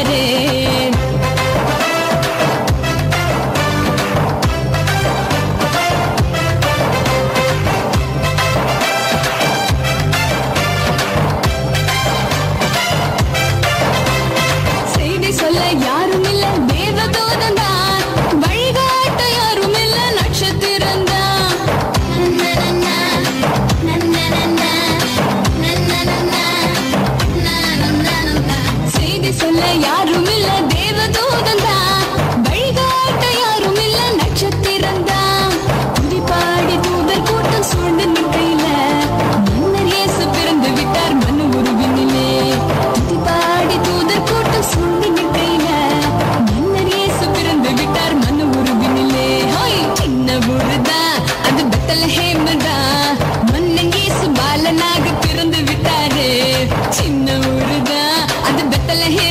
விட்டாரே. செய்தி சொல்ல யாரும் இல்ல, தேவதூதன் தான். வழிகாட்ட யாரும் இல்ல, நட்சத்திரம் தான். செய்தி சொல்ல யாரும் இல்ல, தேவதூதன் தான். வழிகாட்ட யாரும் இல்ல, நட்சத்திரம் தான். துதிபாடி தூதர் கூட்டம் சூழ்ந்து நிற்கையில மன்னர் இயேசு பிறந்து விட்டார் மனு உருவினிலே. துதிபாடி தூதர் கூட்டம் சூழ்ந்து நிற்கையில மன்னர் இயேசு பிறந்து விட்டார் மனு உருவினிலே. ஹோய், சின்ன ஊருதான் அது பெத்லஹேம் தான். மன்னன் இயேசு பாலனாக பிறந்து விட்டாரே. சின்ன ஊருதான் அது பெத்லஹேம்